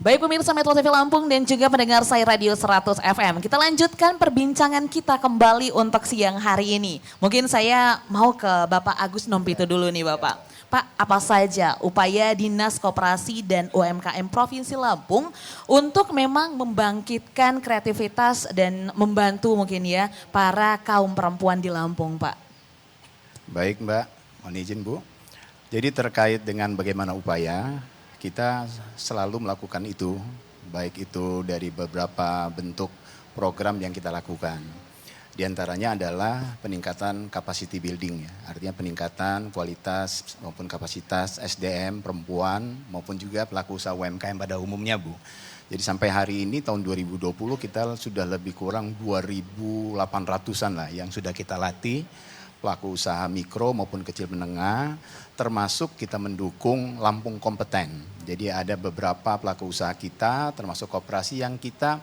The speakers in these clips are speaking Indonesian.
Baik pemirsa Metro TV Lampung dan juga pendengar saya Radio 100 FM. Kita lanjutkan perbincangan kita kembali untuk siang hari ini. Mungkin saya mau ke Bapak Agus Nompito dulu nih Bapak. Pak, apa saja upaya Dinas Koperasi dan UMKM Provinsi Lampung untuk memang membangkitkan kreativitas dan membantu mungkin ya para kaum perempuan di Lampung Pak? Baik Mbak, mohon izin Bu. Jadi terkait dengan bagaimana upaya, kita selalu melakukan itu, baik itu dari beberapa bentuk program yang kita lakukan. Di antaranya adalah peningkatan capacity building, ya. Artinya peningkatan kualitas maupun kapasitas SDM perempuan maupun juga pelaku usaha UMKM pada umumnya Bu. Jadi sampai hari ini tahun 2020 kita sudah lebih kurang 2.800-an lah yang sudah kita latih. Pelaku usaha mikro maupun kecil menengah, termasuk kita mendukung Lampung Kompeten. Jadi ada beberapa pelaku usaha kita, termasuk koperasi yang kita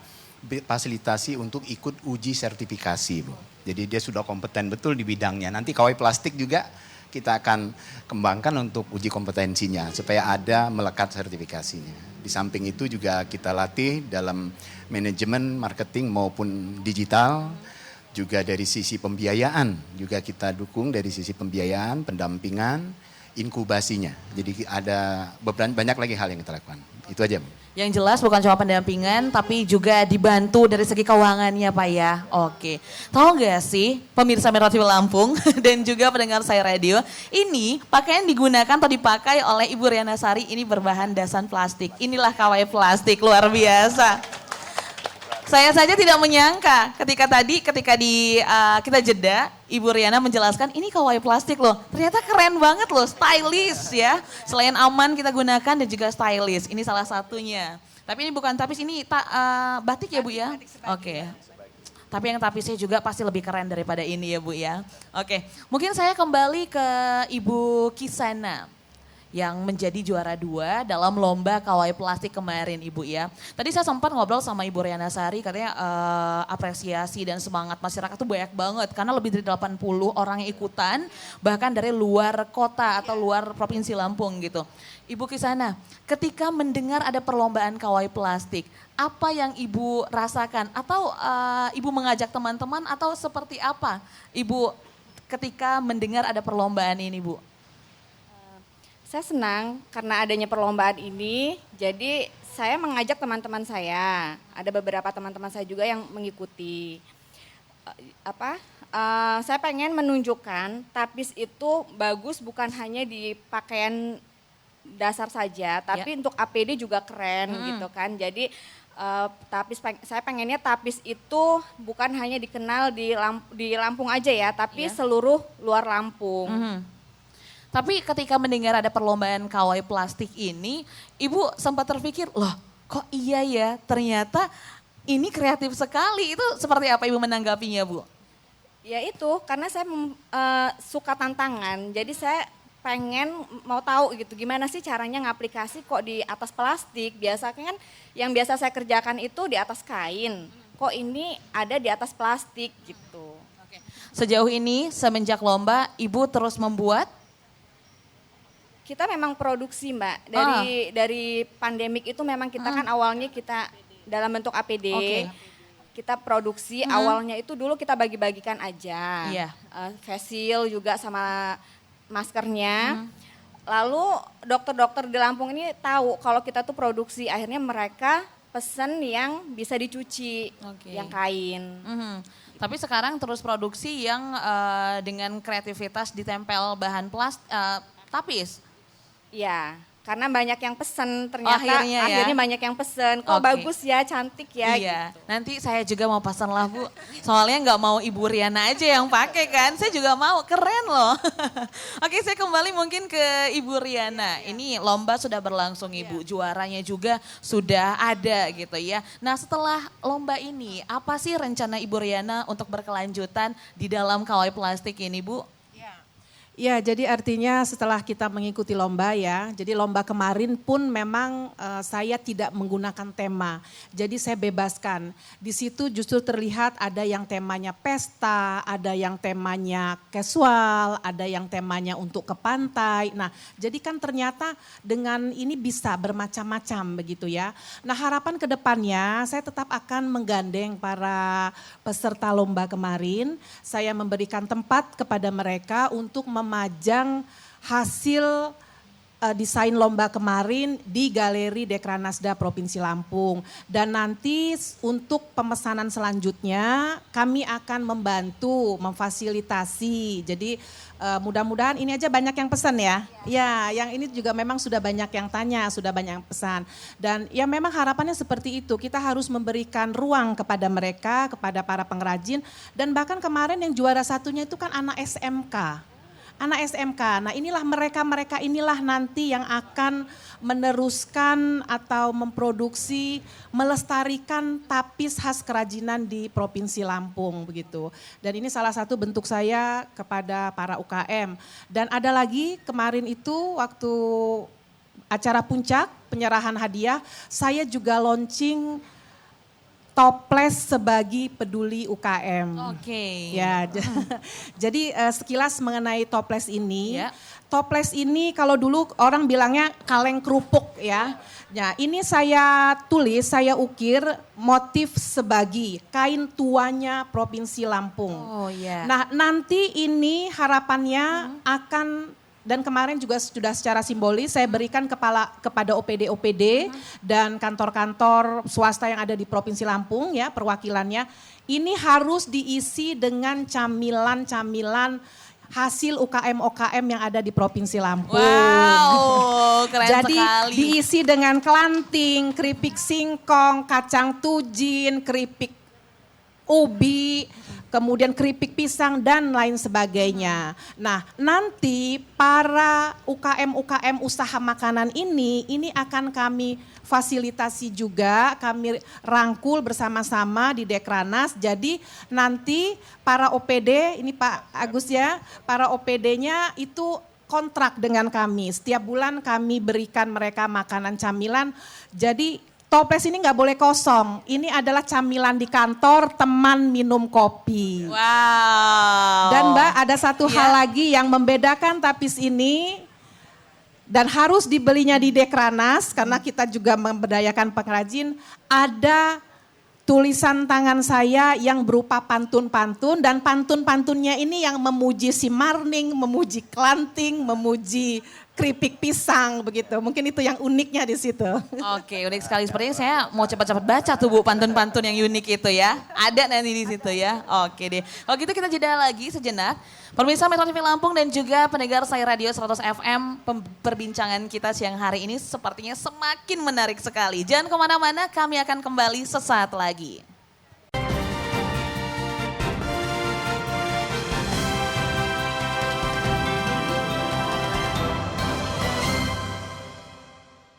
fasilitasi untuk ikut uji sertifikasi, Bu. Jadi dia sudah kompeten betul di bidangnya. Nanti kawai plastik juga kita akan kembangkan untuk uji kompetensinya, supaya ada melekat sertifikasinya. Di samping itu juga kita latih dalam manajemen, marketing maupun digital. Juga dari sisi pembiayaan, juga kita dukung dari sisi pembiayaan, pendampingan, inkubasinya. Jadi ada banyak lagi hal yang kita lakukan. Itu aja. Yang jelas bukan cuma pendampingan, tapi juga dibantu dari segi keuangannya Pak ya. Oke, tahu nggak sih pemirsa Metro TV Lampung dan juga pendengar saya radio, ini pakaian digunakan atau dipakai oleh Ibu Riana Sari ini berbahan dasan plastik. Inilah kawai plastik, luar biasa. Saya saja tidak menyangka ketika kita jeda, Ibu Riana menjelaskan ini kawai plastik loh. Ternyata keren banget loh, stylish ya. Selain aman kita gunakan dan juga stylish. Ini salah satunya. Tapi ini bukan tapis, ini batik ya Bu ya? Oke. Tapi yang tapisnya juga pasti lebih keren daripada ini ya Bu ya. Oke, mungkin saya kembali ke Ibu Kisana yang menjadi juara 2 dalam lomba kawai plastik kemarin Ibu ya. Tadi saya sempat ngobrol sama Ibu Riana Sari, katanya apresiasi dan semangat masyarakat tuh banyak banget. Karena lebih dari 80 orang yang ikutan, bahkan dari luar kota atau luar Provinsi Lampung gitu. Ibu Kisana, ketika mendengar ada perlombaan kawai plastik, apa yang Ibu rasakan? Atau Ibu mengajak teman-teman atau seperti apa Ibu ketika mendengar ada perlombaan ini Bu? Saya senang karena adanya perlombaan ini, jadi saya mengajak teman-teman saya. Ada beberapa teman-teman saya juga yang mengikuti. Saya pengen menunjukkan tapis itu bagus bukan hanya di pakaian dasar saja, tapi untuk APD juga keren gitu kan. Jadi saya pengennya tapis itu bukan hanya dikenal di Lampung aja ya, tapi seluruh luar Lampung. Tapi ketika mendengar ada perlombaan kawai plastik ini, Ibu sempat terpikir, loh kok iya ya ternyata ini kreatif sekali. Itu seperti apa Ibu menanggapinya Bu? Ya itu, karena saya suka tantangan, jadi saya pengen mau tahu gitu gimana sih caranya ngaplikasi kok di atas plastik. Biasanya kan yang biasa saya kerjakan itu di atas kain, kok ini ada di atas plastik gitu. Oke. Sejauh ini semenjak lomba Ibu terus membuat? Kita memang produksi Mbak, dari pandemik itu memang kita kan awalnya kita dalam bentuk APD, kita produksi awalnya itu dulu kita bagi-bagikan aja, face shield juga sama maskernya. Lalu dokter-dokter di Lampung ini tahu kalau kita tuh produksi, akhirnya mereka pesen yang bisa dicuci, yang kain. Tapi sekarang terus produksi yang dengan kreativitas ditempel bahan tapis. Iya, karena banyak yang pesen ternyata akhirnya banyak yang pesen. Kok bagus ya, cantik ya. Iya, gitu. nanti saya juga mau pesan lah Bu. Soalnya nggak mau Ibu Riana aja yang pakai kan, saya juga mau, keren loh. Oke, saya kembali mungkin ke Ibu Riana. Ini lomba sudah berlangsung Ibu, juaranya juga sudah ada gitu ya. Nah setelah lomba ini, apa sih rencana Ibu Riana untuk berkelanjutan di dalam kawai plastik ini Bu? Ya, jadi artinya setelah kita mengikuti lomba ya, jadi lomba kemarin pun memang saya tidak menggunakan tema. Jadi saya bebaskan. Di situ justru terlihat ada yang temanya pesta, ada yang temanya casual, ada yang temanya untuk ke pantai. Nah, jadi kan ternyata dengan ini bisa bermacam-macam begitu ya. Nah, harapan ke depannya saya tetap akan menggandeng para peserta lomba kemarin. Saya memberikan tempat kepada mereka untuk memajang hasil desain lomba kemarin di Galeri Dekranasda Provinsi Lampung. Dan nanti untuk pemesanan selanjutnya kami akan membantu, memfasilitasi. Jadi mudah-mudahan ini aja banyak yang pesan ya. Ya, yang ini juga memang sudah banyak yang tanya, sudah banyak yang pesan. Dan ya memang harapannya seperti itu. Kita harus memberikan ruang kepada mereka, kepada para pengrajin. Dan bahkan kemarin yang juara satunya itu kan anak SMK. Anak SMK, nah inilah mereka inilah nanti yang akan meneruskan atau memproduksi, melestarikan tapis khas kerajinan di Provinsi Lampung begitu. Dan ini salah satu bentuk saya kepada para UKM. Dan ada lagi kemarin itu waktu acara puncak penyerahan hadiah, saya juga launching toples sebagi peduli UKM. Oke. Ya, jadi sekilas mengenai toples ini. Ya. Toples ini kalau dulu orang bilangnya kaleng kerupuk ya. Nah, ini saya tulis, saya ukir motif sebagi kain tuanya Provinsi Lampung. Oh iya. Nah, nanti ini harapannya akan, dan kemarin juga sudah secara simbolis saya berikan kepada OPD-OPD dan kantor-kantor swasta yang ada di Provinsi Lampung ya, perwakilannya. Ini harus diisi dengan camilan-camilan hasil UKM-UKM yang ada di Provinsi Lampung. Wow, keren Jadi sekali. diisi dengan kelanting, keripik singkong, kacang tujin, keripik ubi, kemudian keripik pisang dan lain sebagainya. Nah, nanti para UKM-UKM usaha makanan ini akan kami fasilitasi juga, kami rangkul bersama-sama di Dekranas. Jadi nanti para OPD, ini Pak Agus ya, para OPD-nya itu kontrak dengan kami. Setiap bulan kami berikan mereka makanan camilan. Jadi toples ini nggak boleh kosong. Ini adalah camilan di kantor, teman minum kopi. Wow. Dan Mbak ada satu Iya. hal lagi yang membedakan tapis ini dan harus dibelinya di Dekranas karena kita juga memberdayakan pengrajin. Ada tulisan tangan saya yang berupa pantun-pantun dan pantun-pantunnya ini yang memuji si Marning, memuji kelanting, memuji keripik pisang begitu. Mungkin itu yang uniknya di situ. Oke, unik sekali. Sepertinya saya mau cepat-cepat baca tuh Bu pantun-pantun yang unik itu ya. Ada nanti di situ ya. Oke deh. Kalau gitu kita jeda lagi sejenak. Pemirsa Metro TV Lampung dan juga pendengar Saya Radio 100 FM, perbincangan kita siang hari ini sepertinya semakin menarik sekali. Jangan kemana-mana, kami akan kembali sesaat lagi.